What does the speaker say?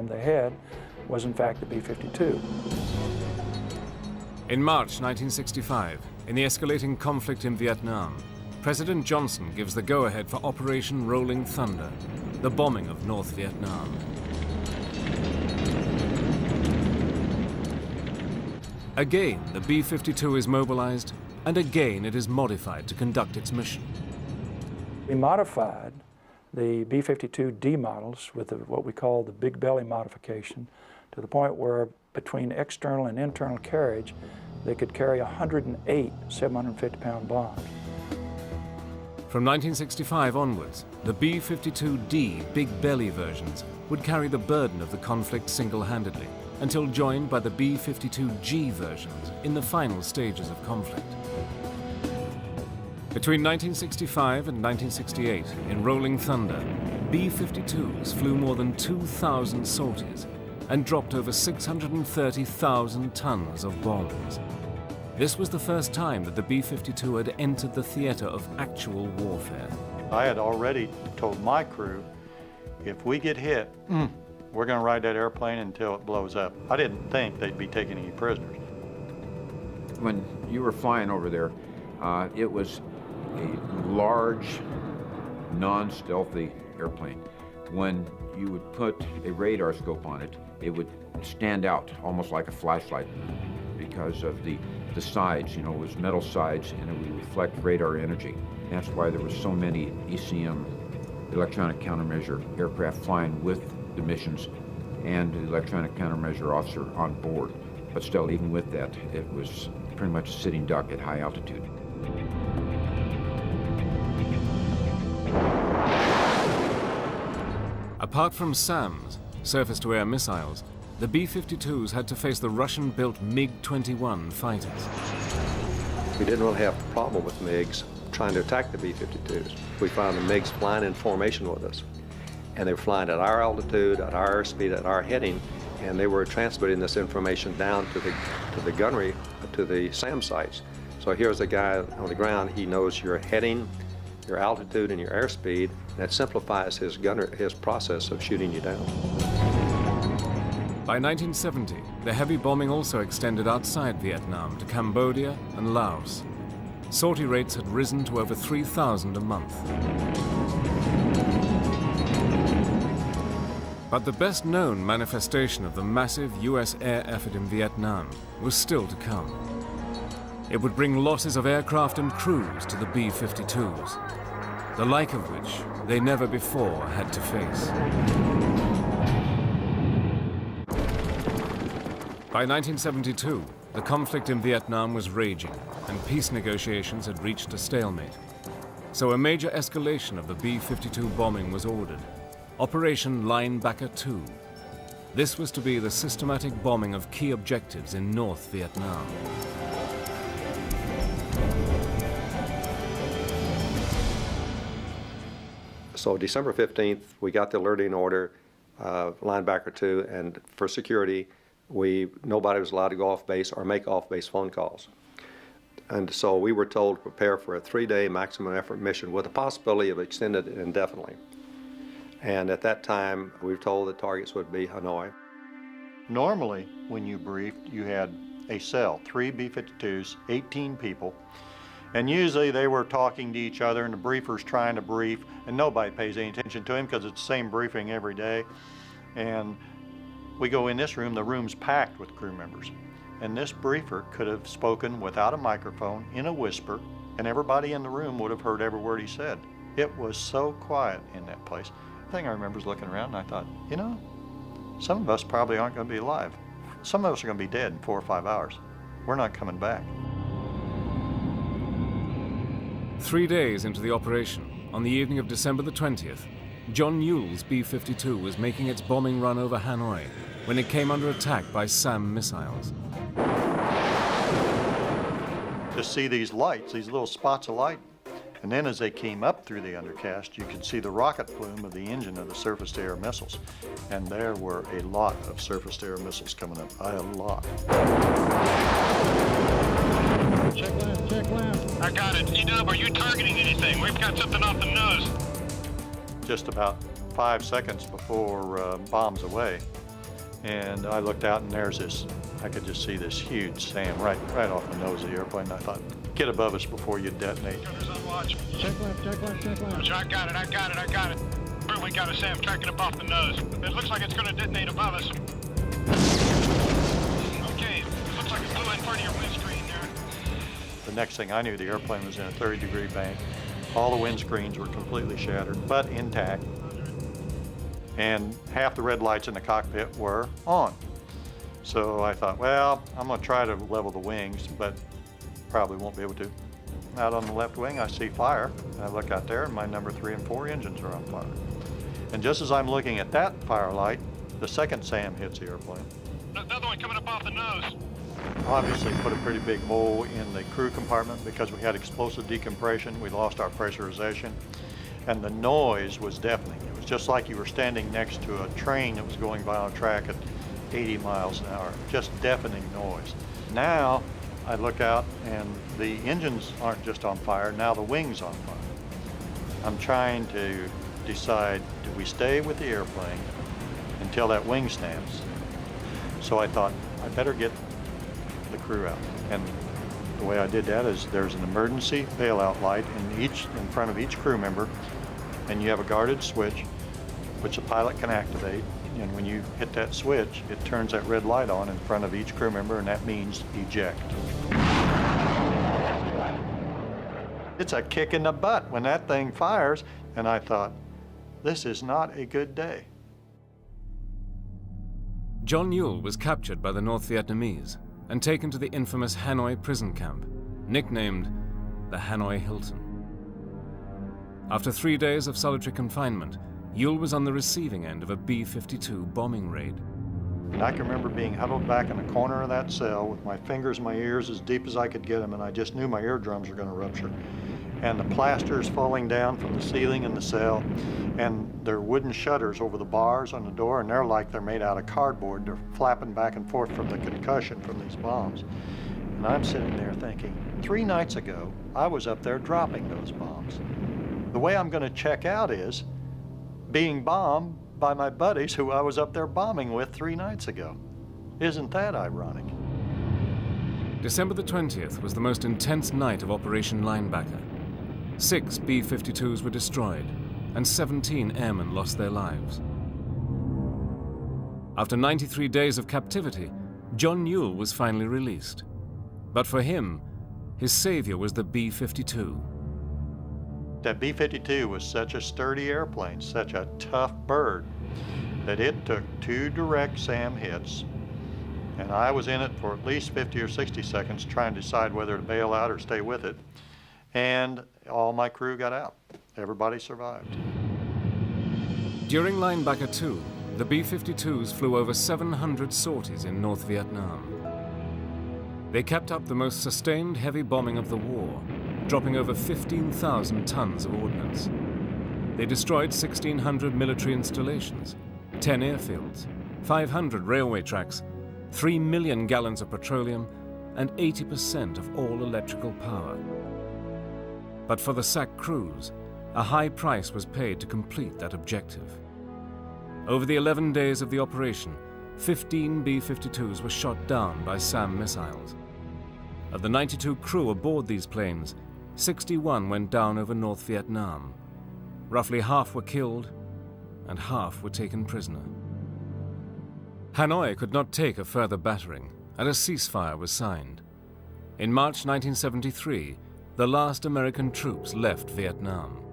they had was in fact the B-52. In March 1965, in the escalating conflict in Vietnam, President Johnson gives the go-ahead for Operation Rolling Thunder, the bombing of North Vietnam. Again, the B-52 is mobilized, and again it is modified to conduct its mission. We modified the B-52D models with what we call the big belly modification to the point where between external and internal carriage, they could carry 108 750-pound bombs. From 1965 onwards, the B-52D big belly versions would carry the burden of the conflict single-handedly, until joined by the B-52G versions in the final stages of conflict. Between 1965 and 1968, in Rolling Thunder, B-52s flew more than 2,000 sorties and dropped over 630,000 tons of bombs. This was the first time that the B-52 had entered the theater of actual warfare. I had already told my crew, if we get hit, we're going to ride that airplane until it blows up. I didn't think they'd be taking any prisoners. When you were flying over there, it was a large, non-stealthy airplane. When you would put a radar scope on it, it would stand out almost like a flashlight because of the sides, it was metal sides, and it would reflect radar energy. That's why there were so many ECM, electronic countermeasure aircraft flying with the missions and the electronic countermeasure officer on board. But still, even with that, it was pretty much a sitting duck at high altitude. Apart from SAMs, surface-to-air missiles, the B-52s had to face the Russian-built MiG-21 fighters. We didn't really have a problem with MiGs trying to attack the B-52s. We found the MiGs flying in formation with us. And they were flying at our altitude, at our airspeed, at our heading, and they were transmitting this information down to the gunnery, to the SAM sites. So here's a guy on the ground, he knows your heading, your altitude, and your airspeed, and that simplifies his process of shooting you down. By 1970, the heavy bombing also extended outside Vietnam to Cambodia and Laos. Sortie rates had risen to over 3,000 a month. But the best-known manifestation of the massive US air effort in Vietnam was still to come. It would bring losses of aircraft and crews to the B-52s, the like of which they never before had to face. By 1972, the conflict in Vietnam was raging, and peace negotiations had reached a stalemate. So a major escalation of the B-52 bombing was ordered, Operation Linebacker 2. This was to be the systematic bombing of key objectives in North Vietnam. So December 15th, we got the alerting order, Linebacker 2, and for security, nobody was allowed to go off base or make off-base phone calls. And so we were told to prepare for a 3-day maximum effort mission with the possibility of extended indefinitely. And at that time, we were told the targets would be Hanoi. Normally, when you briefed, you had a cell, 3 B-52s, 18 people, and usually they were talking to each other and the briefer's trying to brief, and nobody pays any attention to him because it's the same briefing every day. And we go in this room, the room's packed with crew members. And this briefer could have spoken without a microphone, in a whisper, and everybody in the room would have heard every word he said. It was so quiet in that place. The thing I remember is looking around and I thought, some of us probably aren't going to be alive. Some of us are going to be dead in 4 or 5 hours. We're not coming back. 3 days into the operation, on the evening of December the 20th, John Newell's B-52 was making its bombing run over Hanoi when it came under attack by SAM missiles. To see these lights, these little spots of light, and then as they came up through the undercast, you could see the rocket plume of the engine of the surface-to-air missiles. And there were a lot of surface-to-air missiles coming up, a lot. Check left, check left. I got it. E-Dub, are you targeting anything? We've got something off the nose. Just about 5 seconds before bombs away, And I looked out and there's this, I could just see this huge SAM right off the nose of the airplane. I thought, get above us before you detonate. Gunners on watch. Check left, check left, check left. Roger, I got it. We got a SAM tracking up off the nose. It looks like it's going to detonate above us. Okay, it looks like it blew in part of your windscreen there. The next thing I knew, the airplane was in a 30-degree bank. All the windscreens were completely shattered, but intact. And half the red lights in the cockpit were on. So I thought, well, I'm gonna try to level the wings, but probably won't be able to. Out on the left wing, I see fire. I look out there and my number 3 and 4 engines are on fire. And just as I'm looking at that fire light, the second SAM hits the airplane. Another one coming up off the nose. Obviously put a pretty big hole in the crew compartment because we had explosive decompression. We lost our pressurization. And the noise was deafening. It was just like you were standing next to a train that was going by on a track at 80 miles an hour. Just deafening noise. Now I look out and the engines aren't just on fire, now the wing's on fire. I'm trying to decide, do we stay with the airplane until that wing snaps? So I thought, I better get the crew out. And the way I did that is there's an emergency bailout light in front of each crew member, and you have a guarded switch which the pilot can activate, and when you hit that switch, it turns that red light on in front of each crew member, and that means eject. It's a kick in the butt when that thing fires, and I thought, this is not a good day. John Yule was captured by the North Vietnamese and taken to the infamous Hanoi prison camp, nicknamed the Hanoi Hilton. After 3 days of solitary confinement, Yule was on the receiving end of a B-52 bombing raid. And I can remember being huddled back in the corner of that cell with my fingers in my ears as deep as I could get them, and I just knew my eardrums were going to rupture. And the plasters falling down from the ceiling in the cell, and there are wooden shutters over the bars on the door, and they're made out of cardboard. They're flapping back and forth from the concussion from these bombs. And I'm sitting there thinking, 3 nights ago, I was up there dropping those bombs. The way I'm going to check out is being bombed by my buddies who I was up there bombing with 3 nights ago. Isn't that ironic? December the 20th was the most intense night of Operation Linebacker. 6 B-52s were destroyed, and 17 airmen lost their lives. After 93 days of captivity, John Yule was finally released. But for him, his savior was the B-52. That B-52 was such a sturdy airplane, such a tough bird, that it took 2 direct SAM hits, and I was in it for at least 50 or 60 seconds trying to decide whether to bail out or stay with it, and all my crew got out. Everybody survived. During Linebacker 2, the B-52s flew over 700 sorties in North Vietnam. They kept up the most sustained heavy bombing of the war, dropping over 15,000 tons of ordnance. They destroyed 1,600 military installations, 10 airfields, 500 railway tracks, 3 million gallons of petroleum, and 80% of all electrical power. But for the SAC crews, a high price was paid to complete that objective. Over the 11 days of the operation, 15 B-52s were shot down by SAM missiles. Of the 92 crew aboard these planes, 61 went down over North Vietnam. Roughly half were killed, and half were taken prisoner. Hanoi could not take a further battering, and a ceasefire was signed. In March 1973, the last American troops left Vietnam.